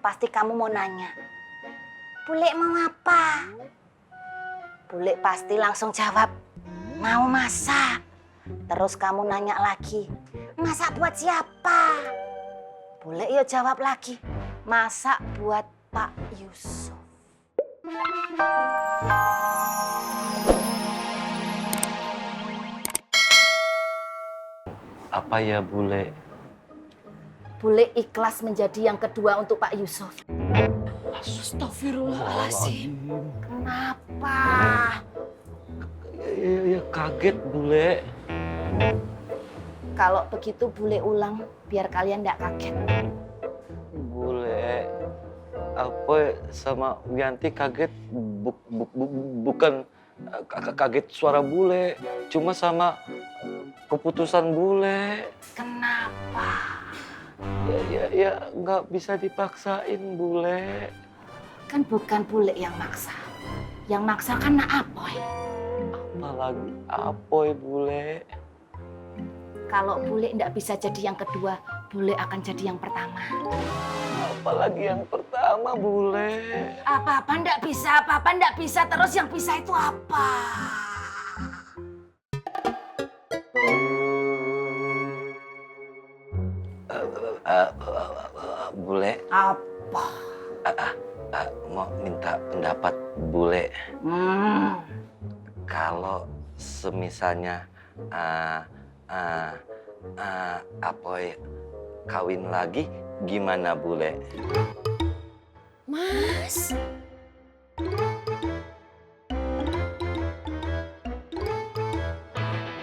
Pasti kamu mau nanya, bule mau apa? Bule pasti langsung jawab, mau masak. Terus kamu nanya lagi, masak buat siapa? Bule yuk jawab lagi, masak buat Pak Yusuf. Apa ya bule? Bule ikhlas menjadi yang kedua untuk Pak Yusuf. Astagfirullahaladzim. Kenapa? Ya kaget bule. Kalau begitu bule ulang biar kalian nggak kaget. Bule, apa sama Wianti kaget bukan kaget suara bule, cuma sama keputusan bule. Kenapa? Ya nggak bisa dipaksain bule. Kan bukan bule yang maksa. Yang maksa kan Apoy. Apalagi apoy bule. Kalau bule nggak bisa jadi yang kedua, bule akan jadi yang pertama. Apalagi yang pertama bule. Apa-apa nggak bisa, apa-apa nggak bisa. Terus yang bisa itu apa? Bule. Apa? Mau minta pendapat bule. Hmm. Kalau semisalnya Apoy kawin lagi gimana bule? Mas.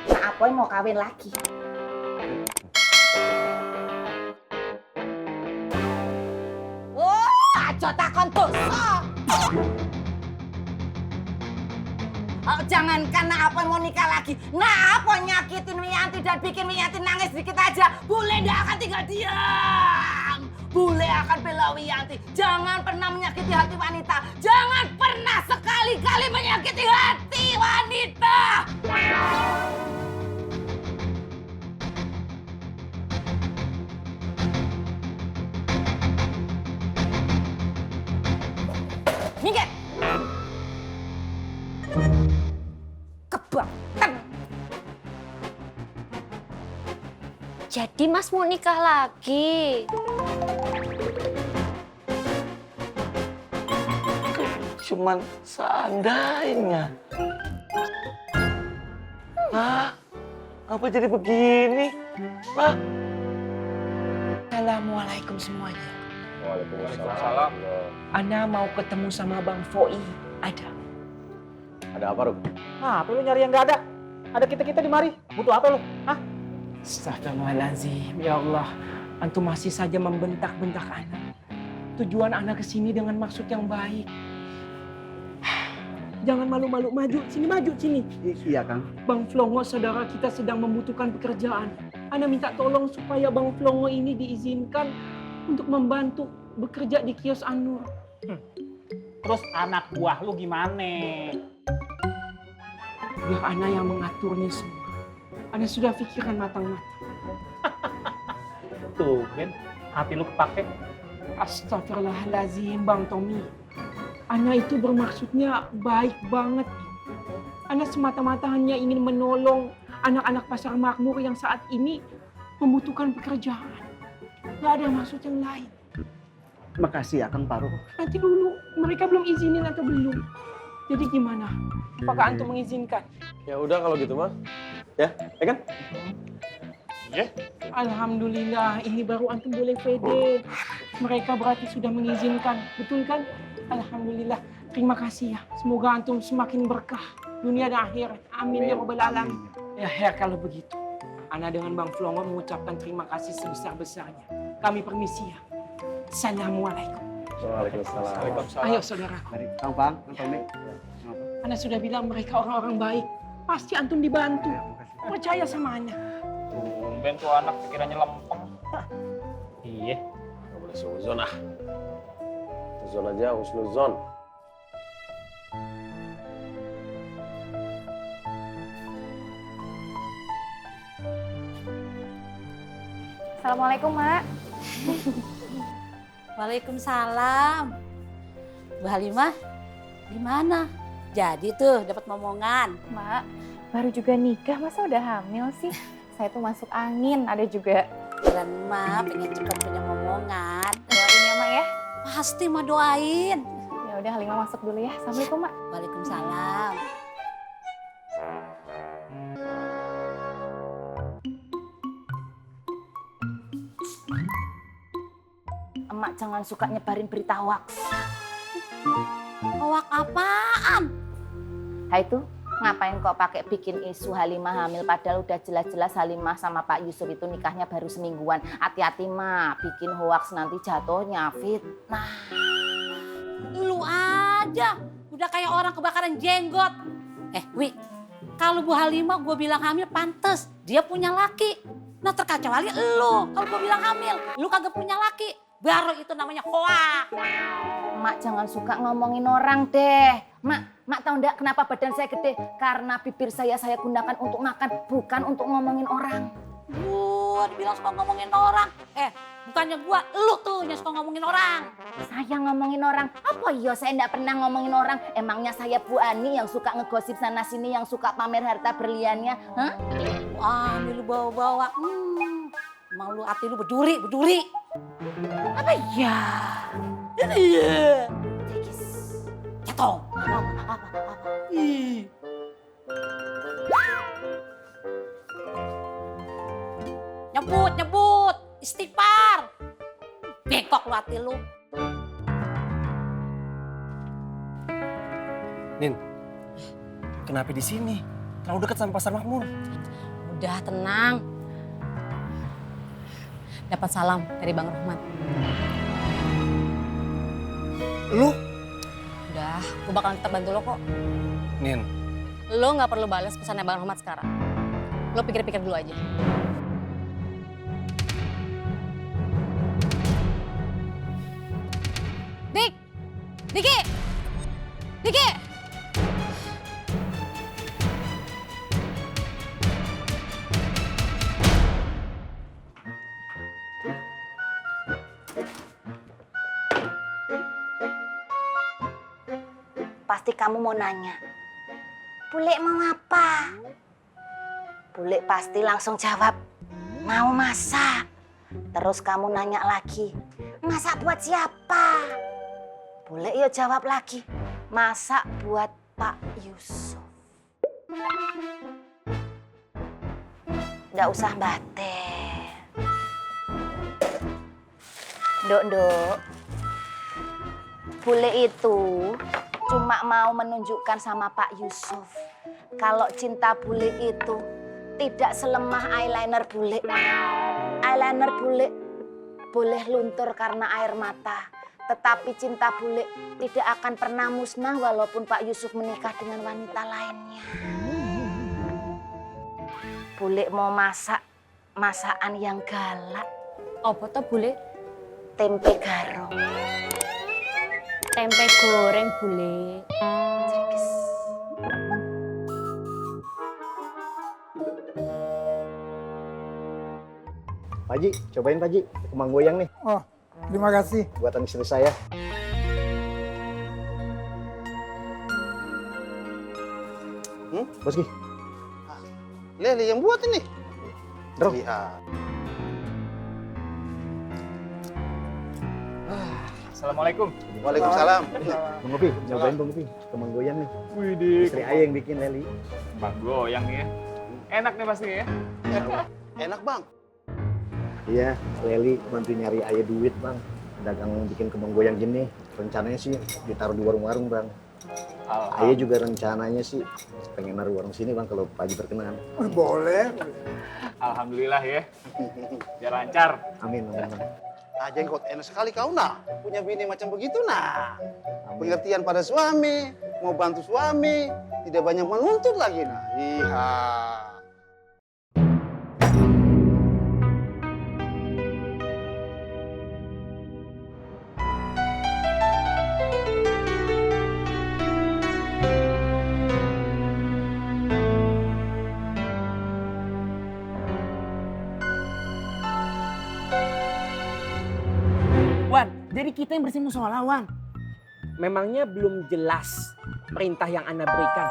Nah, Apoy mau kawin lagi. Aja takon dosa. Oh, jangan karena apa mau nikah lagi. Nah, apa nyakitin Wiyanti dan bikin Wiyanti nangis dikit aja. Bule nggak akan tinggal diam. Bule akan bela Wiyanti. Jangan pernah menyakiti hati wanita. Jangan pernah sekali-kali menyakiti hati wanita. Minggir. Kebangetan. Jadi Mas mau nikah lagi? Cuman seandainya. Hah? Apa jadi begini? Hah? Assalamualaikum semuanya. Waalaikumsalam. Ana mau ketemu sama Bang Foi. Ada. Ada apa, Rum? Nah, apa lu nyari yang nggak ada? Ada kita-kita di mari. Butuh apa lu? Hah? Astagfirullahaladzim. Ya Allah. Antum masih saja membentak-bentak Ana. Tujuan Ana kesini dengan maksud yang baik. Jangan malu-malu, maju. Sini maju, sini. Iya, Kang. Bang Flongo, saudara kita sedang membutuhkan pekerjaan. Ana minta tolong supaya Bang Flongo ini diizinkan untuk membantu bekerja di kios Anur. Terus anak buah lu gimana? Biar Ana yang mengaturnya semua. Ana sudah pikirkan matang-matang. Tuh, Ben. Hati lu kepake. Astagfirullahaladzim, Bang Tommy. Ana itu bermaksudnya baik banget. Ana semata-mata hanya ingin menolong anak-anak pasar makmur yang saat ini membutuhkan pekerjaan. Gak ada maksud yang lain. Makasih ya, Kang Paru. Nanti dulu, mereka belum izinin atau belum? Jadi gimana? Apakah antum mengizinkan? Ya udah kalau gitu mah. Ya kan? Iya. Alhamdulillah, ini baru antum boleh pede. Mereka berarti sudah mengizinkan, betul kan? Alhamdulillah, terima kasih ya. Semoga antum semakin berkah dunia dan akhirat. Amin ya rabbal alamin. Ya kalau begitu, Ana dengan Bang Flongo mengucapkan terima kasih sebesar-besarnya. Kami permisi ya. Assalamualaikum. Waalaikumsalam. Ayo saudara. Mari, Kang Pang, Kang Tommy. Ana sudah bilang mereka orang-orang baik. Pasti antum dibantu. Percaya sama Ana. Ben tuh anak pikirannya lempeng. Iya. Nggak boleh suzon ah. Suzon aja, husnuzon. Assalamualaikum, Mak. Waalaikumsalam. Bu Halimah, gimana? Jadi tuh dapat momongan. Mak, baru juga nikah, masa udah hamil sih? Saya tuh masuk angin, ada juga. Dan Ma pengen cepat punya momongan. Doain ya, Mak ya. Pasti Ma doain. Ya udah, Halimah masuk dulu ya. Assalamualaikum, Mak. Waalaikumsalam. Emak jangan suka nyebarin berita hoax. Hoak apaan? Hai itu, ngapain kok pakai bikin isu Halimah hamil padahal udah jelas-jelas Halimah sama Pak Yusuf itu nikahnya baru semingguan. Hati-hati Mak, bikin hoax nanti jatuhnya fitnah. Lu aja udah kayak orang kebakaran jenggot. Wi, kalau Bu Halimah gue bilang hamil pantes, dia punya laki. Nah terkecuali lu, kalau gue bilang hamil, lu kagak punya laki. Baru itu namanya hoak. Mak jangan suka ngomongin orang deh. Mak tahu enggak kenapa badan saya gede? Karena bibir saya gunakan untuk makan, bukan untuk ngomongin orang. Gua dibilang suka ngomongin orang. Bukannya gua, lu tuh yang suka ngomongin orang. Saya ngomongin orang? Apa iya saya enggak pernah ngomongin orang? Emangnya saya Bu Ani yang suka ngegosip sana sini, yang suka pamer harta berliannya? Hah? Wah, lu bawa-bawa. Emang lu hati lu berduri. Apa ya? Iya. Tekis. Ketong. Apa? Ih. Nyebut. Istighfar. Bengkok lu hati lu. Nin, kenapa di sini? Terlalu dekat sama Pasar Makmur. Udah tenang. Dapat salam dari Bang Rahmat. Lu? Udah, gue bakalan tetap bantu lo kok. Nin, Lo nggak perlu balas pesannya Bang Rahmat sekarang. Lo pikir-pikir dulu aja. Diki! Pasti kamu mau nanya, Bule mau apa? Bule pasti langsung jawab, mau masak. Terus kamu nanya lagi, masak buat siapa? Bule ya jawab lagi, masak buat Pak Yusuf. Nggak usah batin. Dok. Bule itu cuma mau menunjukkan sama Pak Yusuf kalau cinta bule itu tidak selemah eyeliner bule. Eyeliner bule boleh luntur karena air mata, tetapi cinta bule tidak akan pernah musnah walaupun Pak Yusuf menikah dengan wanita lainnya. Bule mau masak masakan yang galak. Apa tuh Bule? Tempe garong. Tempe goreng Bule. Cikis. Pak Haji, cobain Pak Haji, kemang goyang nih. Oh, terima kasih. Buatan istri saya. Bos Ki, Lele yang buat ini. Bro. Lihat. Assalamualaikum. Waalaikumsalam. Bang Gopi, nyobain Bang Gopi, kemang goyang nih. Widih, Istri Ayah yang bikin Leli. Bang goyang ya. Enak nih pasti ya. Enak bang. Iya, Leli bantu nyari Ayah duit Bang. Dagang bikin kemang goyang gini. Rencananya sih ditaruh di warung-warung Bang. Ayah juga rencananya sih pengen naruh warung sini Bang kalau Pak Haji berkenan. Boleh. Alhamdulillah ya. Biar lancar. Amin, amin Bang. Ah jenggot enak sekali kau nah. Punya bini macam begitu nah. Amin. Pengertian pada suami, mau bantu suami, tidak banyak menuntut lagi nah. Iya. Jadi kita yang bersihin musuh lawan. Memangnya belum jelas perintah yang Anda berikan?